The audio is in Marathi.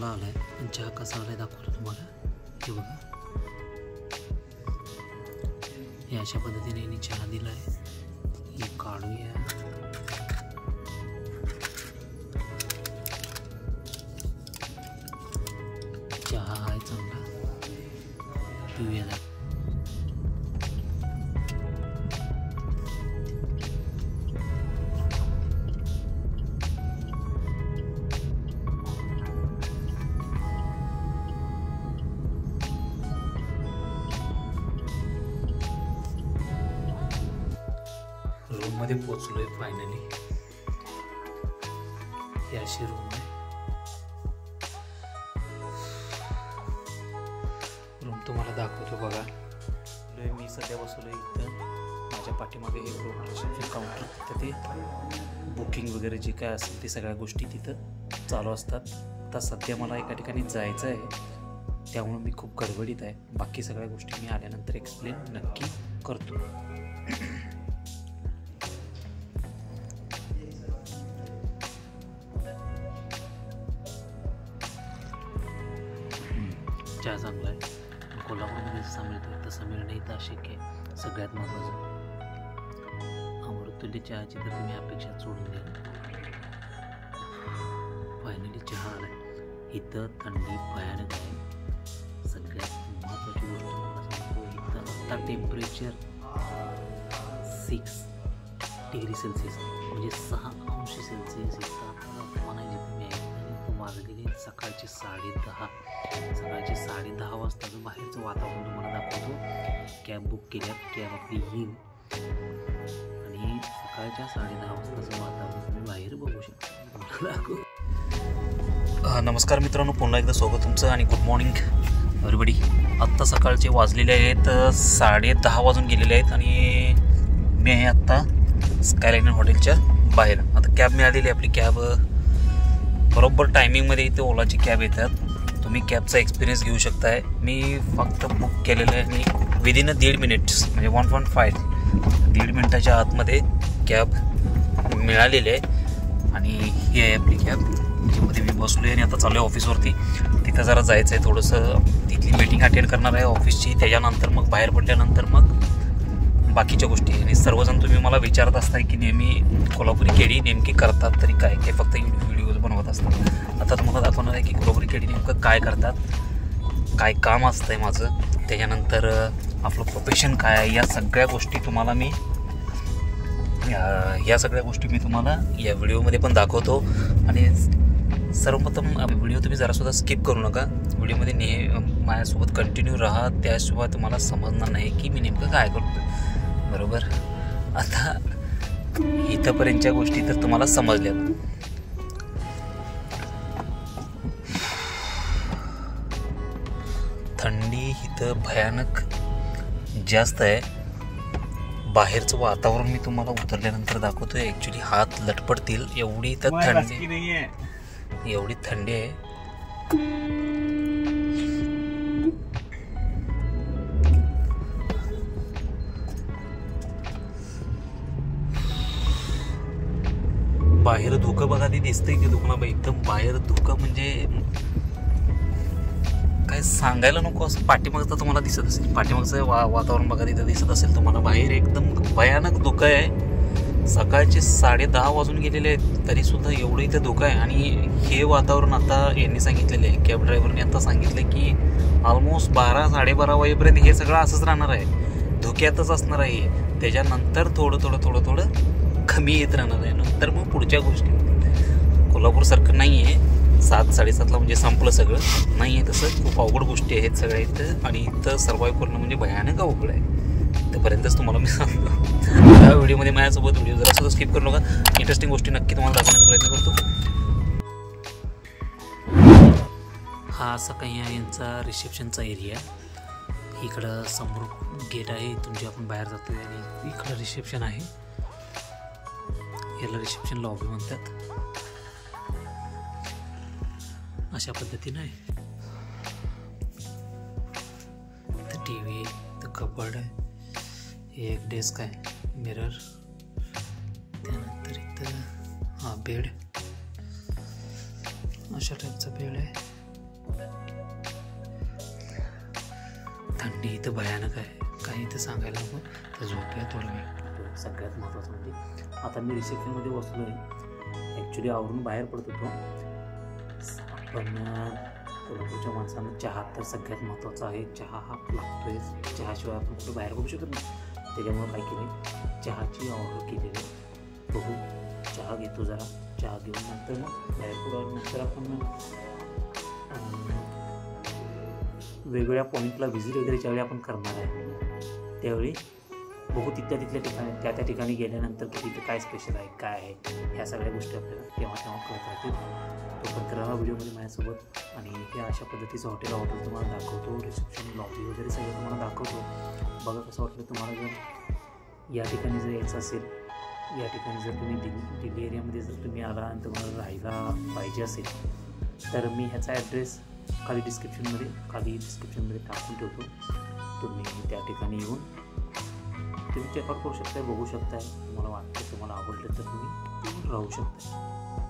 कसला आलाय आणि चहा कसा आलाय दाखवतो तुम्हाला. हे बघा, हे अशा पद्धतीने यांनी चहा दिलाय. हे काढूया. चहा आहे चांगला, पिऊया. रूम मध्ये पोचलोय फायनली. ही अशी रूम आहे. रूम तुम्हाला दाखवतो बघा. मी सध्या बसलोय इथं. माझ्या पाठीमागे एक रूम रिसेप्शन काउंटर, तिथं ते बुकिंग वगैरे जे काय असेल ते सगळ्या गोष्टी तिथं चालू असतात. आता सध्या मला एका ठिकाणी जायचं आहे, त्यामुळे मी खूप गडबडीत आहे. बाकी सगळ्या गोष्टी मी आल्यानंतर एक्सप्लेन नक्की करतो. चहा चांगला आहे. कोल्हापूरमध्ये जसा मिळतो तसा मिळणं इथं अशक्य आहे. सगळ्यात महत्त्वाचं अमृतुल्य चहाची तर तुम्ही अपेक्षा सोडून द्या. फायनली चहा आला आहे. इथं थंडी भयानक आहे. सगळ्यात महत्त्वाची गोष्ट मला सांगतो, इथं आत्ता टेम्परेचर 6 डिग्री सेल्सिअस म्हणजे 6 अंश सेल्सिअस इतका म्हणायचे तुम्ही आहे. आणि वाजलेली सकाळचे 10:30 वाजताचं बाहेरचं वातावरण तुम्हाला दाखवतो. कॅब बुक केल्यात, कॅब आपली येईल आणि सकाळच्या 10:30 वाजताचं वातावरण तुम्ही बाहेर बघू शकता. नमस्कार मित्रांनो, पुन्हा एकदा स्वागत तुमचं आणि गुड मॉर्निंग एव्हरीबडी. आत्ता सकाळचे वाजलेले आहेत 10:30 वाजून गेलेले आहेत आणि मी आहे आत्ता स्कायलाईन हॉटेलच्या बाहेर. आता कॅब मिळालेली आहे. आपली कॅब बरोबर टायमिंगमध्ये इथे ओलाची कॅब येतात. तुम्ही कॅबचा एक्सपिरियन्स घेऊ शकताय. मी फक्त बुक केलेलं आहे आणि विदिन 1.5 मिनिट्स म्हणजे 1.5 1.5 मिनिटाच्या आतमध्ये कॅब मिळालेली आहे. आणि ही आहे आपली कॅब, ज्यामध्ये मी बसलो आहे आणि आता चालू आहे ऑफिसवरती. तिथं जरा जायचं आहे, थोडंसं तिथली मीटिंग अटेंड करणार आहे ऑफिसची. त्याच्यानंतर मग बाहेर पडल्यानंतर मग बाकीच्या गोष्टी. आणि सर्वजण तुम्ही मला विचारत असताय की नेहमी कोल्हापुरी केळी नेमकी करतात तरी काय, ते फक्त व्हिडिओज बनवत असतात. आता तुम्हाला दाखवणार आहे की कोल्हापुरी केळी नेमकं काय करतात, काय काम असतं आहे माझं, त्याच्यानंतर आपलं प्रोफेशन काय आहे, या सगळ्या गोष्टी तुम्हाला मी या व्हिडिओमध्ये पण दाखवतो. आणि सर्वप्रथम व्हिडिओ तुम्ही जरासुद्धा स्किप करू नका. व्हिडिओमध्ये माझ्यासोबत कंटिन्यू राहा, त्याशिवाय तुम्हाला समजणार नाही की मी नेमकं काय करतो. बरोबर. आता इथंपर्यंतच्या गोष्टी तर तुम्हाला समजल्या. थंडी इथं भयानक जास्त आहे. बाहेरचं वातावरण मी तुम्हाला उतरल्यानंतर दाखवतोय. ॲक्च्युली हात लटपडतील एवढी तर थंडी आहे. बाहेर धुकं बघा, ते दिसतंय की दुकाना एकदम बाहेर धुकं म्हणजे काय सांगायला नको. असं पाठीमागचं तुम्हाला दिसत असेल, पाठीमागचं वातावरण बघा तिथं दिसत असेल तुम्हाला. बाहेर एकदम भयानक धुकं आहे. सकाळचे 10:30 वाजून गेलेले आहेत तरीसुद्धा एवढं इथं धुकं आहे. आणि हे वातावरण आता यांनी सांगितलेलं आहे, कॅब ड्रायव्हरने आता सांगितलं की ऑलमोस्ट 12-12:30 वाजेपर्यंत हे सगळं असंच राहणार आहे, धुक्यातच असणार आहे. त्याच्यानंतर थोडं कमी येत राहणार आहे. नंतर मग पुढच्या गोष्टी. कोल्हापूरसारखं नाही आहे 7-7:30ला म्हणजे संपलं सगळं, नाही आहे तसं. खूप अवघड गोष्टी आहेत सगळ्या इथं. आणि इथं सर्वाईव्ह करणं म्हणजे भयानक अवघड आहे. इथंपर्यंतच तुम्हाला मी सांगतो. या व्हिडिओमध्ये माझ्यासोबत व्हिडिओ जरा सुद्धा स्किप करू नका. इंटरेस्टिंग गोष्टी नक्की तुम्हाला दाखवण्याचा प्रयत्न करतो. हा असा काही आहे यांचा रिसेप्शनचा एरिया. इकडं समोर गेट आहे, इथून जे आपण बाहेर जातो आणि इकडं रिसेप्शन आहे. याला रिसेप्शन लॉबी म्हणतात. अशा पद्धतीनं आहे. इथं टी व्ही, इथं कबर्ड आहे, एक डेस्क आहे, मिरर, त्यानंतर इथं बेड, अशा टाईपचा बेड आहे. थंडी इथं भयानक आहे, काही इथं सांगायला नको, तर झोपूया थोडा वेळ. सगळ्यात महत्त्वाचं म्हणजे आता मी रिसेप्शनमध्ये बसलो आहे. ॲक्च्युली आवरून बाहेर पडत होतो, पण कोल्हापूरच्या माणसांना चहा तर सगळ्यात महत्त्वाचा आहे. चहा हा लागतोय, चहाशिवाय आपण कुठं बाहेर पडू शकत नाही. त्याच्यामुळं काय केलं, चहाची ऑर्डर केलेली. बघू, चहा घेतो जरा, चहा घेऊन नंतर मग बाहेर पडू. नंतर आपण वेगवेगळ्या पॉईंटला व्हिजिट वगैरे ज्यावेळी आपण करणार आहे त्यावेळी बघू तिथल्या ठिकाणी त्या ठिकाणी गेल्यानंतर की तिथं काय स्पेशल आहे, काय आहे, ह्या सगळ्या गोष्टी आपल्याला तेव्हा कळत राहतील. तो पण करा व्हिडिओमध्ये माझ्यासोबत. आणि हे अशा पद्धतीचं हॉटेल तुम्हाला दाखवतो, रिसेप्शन लॉबी वगैरे सगळं तुम्हाला दाखवतो. बघा कसं वाटलं तुम्हाला. जर या ठिकाणी जर यायचं असेल, या ठिकाणी जर तुम्ही दिल्ली एरियामध्ये जर तुम्ही आला आणि तुम्हाला राहायला पाहिजे असेल तर मी ह्याचा ॲड्रेस खाली डिस्क्रिप्शनमध्ये टाकून ठेवतो. तुम्ही त्या ठिकाणी येऊन तुम्ही चेकआउट करू शकता, बघू शकता. तुम्हाला वाटतं, तुम्हाला आवडलं तर तुम्ही राहू शकता.